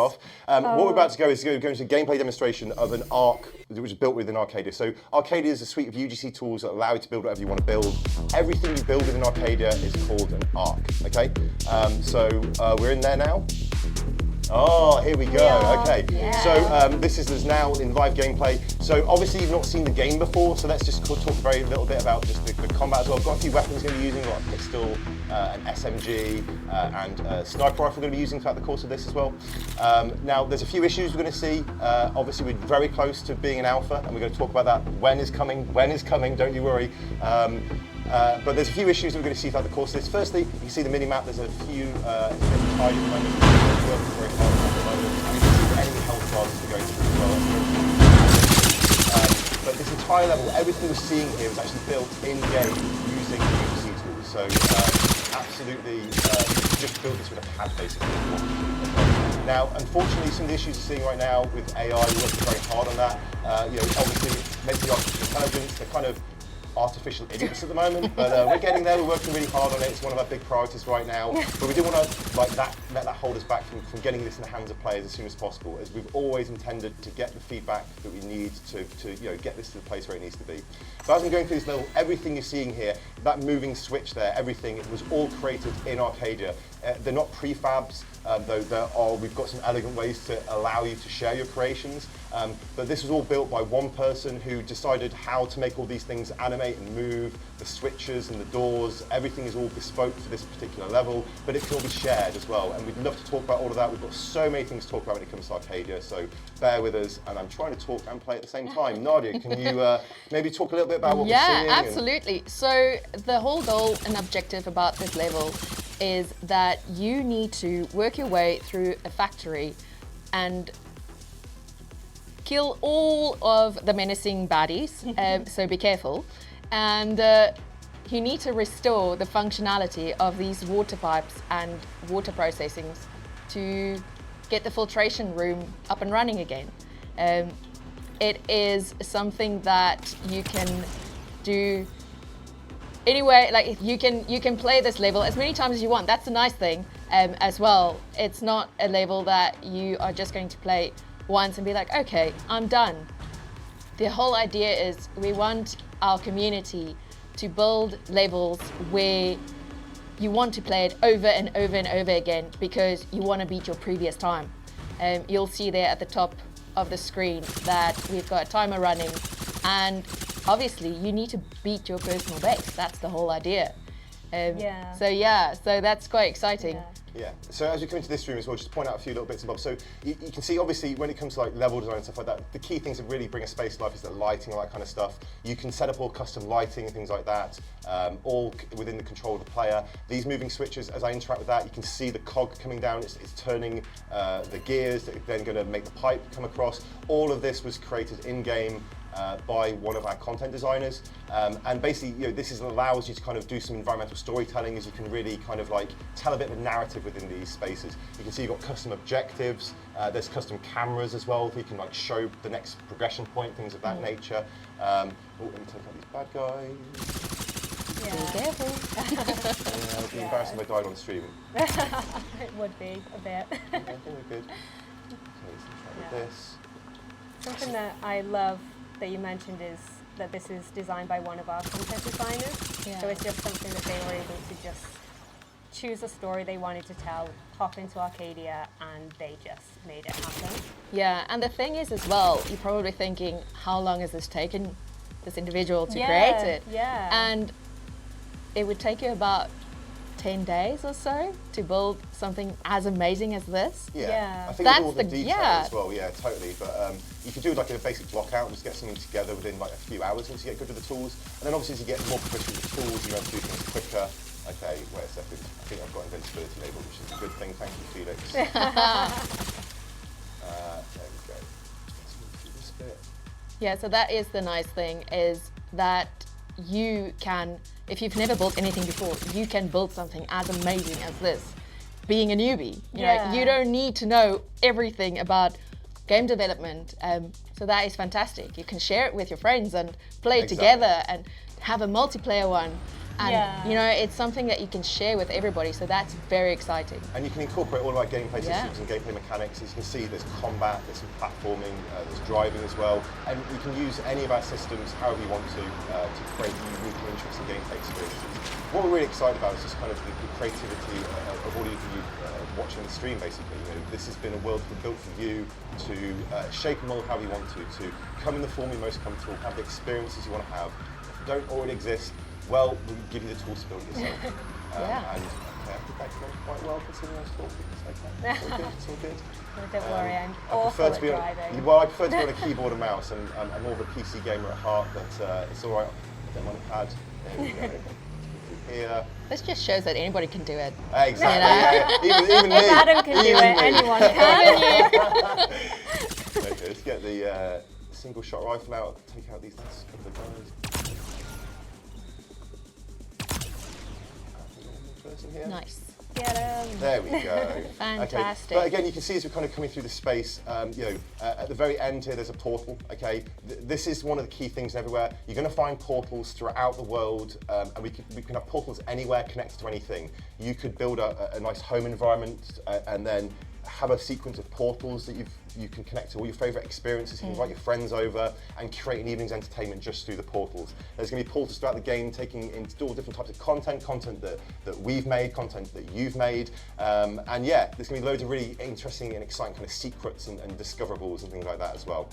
off. What we're about to go is go into a gameplay demonstration of an Arc, which is built within Arcadia. So Arcadia is a suite of UGC tools that allow you to build whatever you want to build. Everything you build within Arcadia is called an Arc, okay? We're in there now. Oh, here we go. Okay. Yeah. So this is now in live gameplay. So obviously you've not seen the game before, so let's just talk very little bit about just the combat as well. I've got a few weapons we're going to be using, like a pistol, an SMG, and a sniper rifle we're going to be using throughout the course of this as well. Now, there's a few issues we're going to see. Obviously, we're very close to being an alpha, and we're going to talk about that. When is coming, don't you worry. But there's a few issues that we're going to see throughout the course of this. Firstly, you can see the mini-map. There's a few tied at the moment. We're working very hard on that at the moment. And you can see the enemy health bars as we're going through as well. But this entire level, everything we're seeing here is actually built in-game using UGC tools. So absolutely, just build this with a pad basically. Now, unfortunately, some of the issues you're seeing right now with AI, we're working very hard on that. Obviously, making artificial intelligence, they're kind of artificial idiots at the moment, but we're getting there. We're working really hard on it. It's one of our big priorities right now. But we do want to let that hold us back from getting this in the hands of players as soon as possible, as we've always intended to get the feedback that we need to get this to the place where it needs to be. So as I'm going through this level, everything you're seeing here, that moving switch there, everything, it was all created in Arcadia. They're not prefabs, though we've got some elegant ways to allow you to share your creations. But this was all built by one person who decided how to make all these things animate and move, the switches and the doors, everything is all bespoke for this particular level, but it can all be shared as well. And we'd love to talk about all of that. We've got so many things to talk about when it comes to Arcadia, so bear with us. And I'm trying to talk and play at the same time. Nadia, can you maybe talk a little bit about what we're seeing? Yeah, absolutely. So the whole goal and objective about this level is that you need to work your way through a factory and kill all of the menacing baddies, so be careful. And you need to restore the functionality of these water pipes and water processings to get the filtration room up and running again. It is something that you can do anyway. Like you can play this level as many times as you want. That's the nice thing as well. It's not a level that you are just going to play once and be like, okay, I'm done. The whole idea is we want our community to build levels where you want to play it over and over and over again because you want to beat your previous time. You'll see there at the top of the screen that we've got a timer running, and obviously you need to beat your personal best. That's the whole idea. So that's quite exciting. Yeah, so as we come into this room as well, just to point out a few little bits and bobs. So you can see, obviously, when it comes to like level design and stuff like that, the key things that really bring a space to life is the lighting, all that kind of stuff. You can set up all custom lighting and things like that, all within the control of the player. These moving switches, as I interact with that, you can see the cog coming down, it's turning the gears, that are then going to make the pipe come across. All of this was created in-game by one of our content designers, and basically, this allows you to kind of do some environmental storytelling, as you can really kind of like tell a bit of a narrative within these spaces. You can see you've got custom objectives. There's custom cameras as well, so you can like show the next progression point, things of that nature. Let me take out these bad guys. Be careful. It would be embarrassing if I died on stream. It would be a bit. I think we're good. Okay, so try with this. Something that I love that you mentioned is that this is designed by one of our content designers. Yeah. So it's just something that they were able to just choose a story they wanted to tell, hop into Arcadia, and they just made it happen. Yeah, and the thing is as well, you're probably thinking, how long has this taken this individual to create it? Yeah. And it would take you about 10 days or so to build something as amazing as this. Yeah. I think That's with all the the- detail yeah. as well, yeah, totally. But you can do like a basic block out and just get something together within like a few hours once you get good with the tools. And then obviously as you get more proficient with the tools, you have to do things quicker. Okay, wait a second. I think I've got invincibility label, which is a good thing. Thank you, Felix. There we go. Let's move through this bit. Yeah, so that is the nice thing, is that you can, if you've never built anything before, you can build something as amazing as this, being a newbie. You know, you don't need to know everything about game development. So that is fantastic. You can share it with your friends and play it together and have a multiplayer one. And you know, it's something that you can share with everybody, so that's very exciting. And you can incorporate all of our gameplay Yeah. systems and gameplay mechanics. As you can see, there's combat, there's some platforming, there's driving as well. And you can use any of our systems however you want to create unique and interesting gameplay experiences. What we're really excited about is just kind of the creativity of all of you watching the stream, basically. You know, this has been a world built for you to shape and mold how you want to come in the form you're most comfortable, have the experiences you want to have. If they don't already exist, well, we'll give you the tools to build it yourself. Yeah. And I think that went quite well considering I was talking. It's okay. It's all good. It's all good. Don't worry, I'm I awful prefer at to be driving. well, I prefer to be on a keyboard and mouse, and I'm more of a PC gamer at heart. But it's all right. I don't mind a pad. There we go. Here. This just shows that anybody can do it. Exactly. Yeah. Even me. If Adam can do Even it, me. anyone can. Okay, let's get the single shot rifle out. Take out these last couple of guys. Person here. Nice. Get him. There we go. Fantastic. Okay. But again, you can see as we're kind of coming through the space, you know, at the very end here, there's a portal. Okay, this is one of the key things everywhere. You're going to find portals throughout the world, and we can have portals anywhere connected to anything. You could build a nice home environment, and then have a sequence of portals that you can connect to all your favourite experiences. You can invite your friends over and create an evening's entertainment just through the portals. There's going to be portals throughout the game taking into all different types of content that we've made, content that you've made, and yeah, there's going to be loads of really interesting and exciting kind of secrets and discoverables and things like that as well.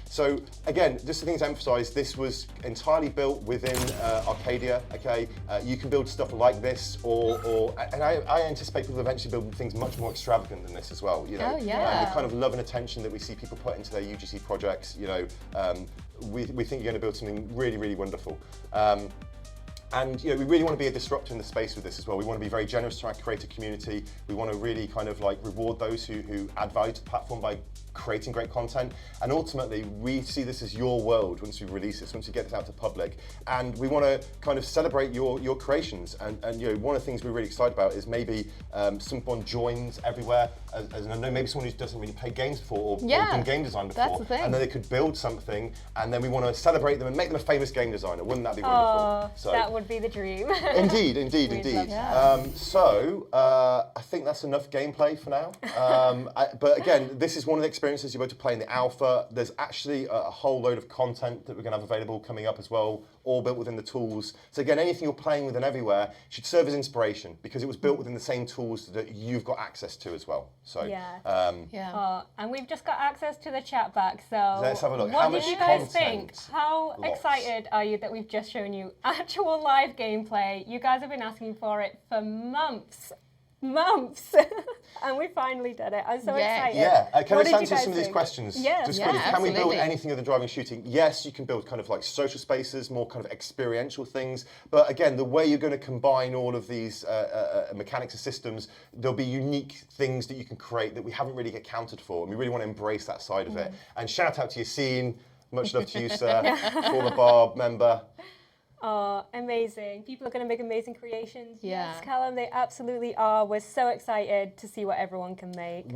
So again, just the things to emphasise, this was entirely built within Arcadia. Okay, you can build stuff like this, and I anticipate people eventually building things much more extravagant than this as well. You know, Oh, yeah. the kind of love and attention that we see people put into their UGC projects. You know, we think you're going to build something really, really wonderful. And you know, we really want to be a disruptor in the space with this as well. We want to be very generous to our creator community. We want to really kind of like reward those who add value to the platform by creating great content. And ultimately, we see this as your world once we release this, once we get this out to public. And we want to kind of celebrate your creations. And you know, one of the things we're really excited about is maybe someone joins everywhere. As I know, maybe someone who doesn't really play games before or done game design before. That's the thing. And then they could build something, and then we want to celebrate them and make them a famous game designer. Wouldn't that be wonderful? Oh, that would be the dream. Indeed. love that. So I think that's enough gameplay for now. But again, this is one of the experiences you're able to play in the alpha. There's actually a whole load of content that we're going to have available coming up as well, all built within the tools. So again, anything you're playing with and everywhere should serve as inspiration because it was built within the same tools that you've got access to as well. So And we've just got access to the chat back. So let's have a look. What How did much you guys content? think? How Lots. excited are you that we've just shown you actual live gameplay? You guys have been asking for it for months. And we finally did it. I'm so excited. Yeah, can I What just did you answer guys some of these think? questions? Yes. Just Yeah, quickly, can we build absolutely. anything other than driving and shooting? Yes, you can build kind of like social spaces, more kind of experiential things. But again, the way you're going to combine all of these mechanics and systems, there'll be unique things that you can create that we haven't really accounted for. And we really want to embrace that side of it. And shout out to Yassine. Much love to you, sir. Former Barb member. Oh, amazing. People are going to make amazing creations. Yeah. Yes, Callum, they absolutely are. We're so excited to see what everyone can make.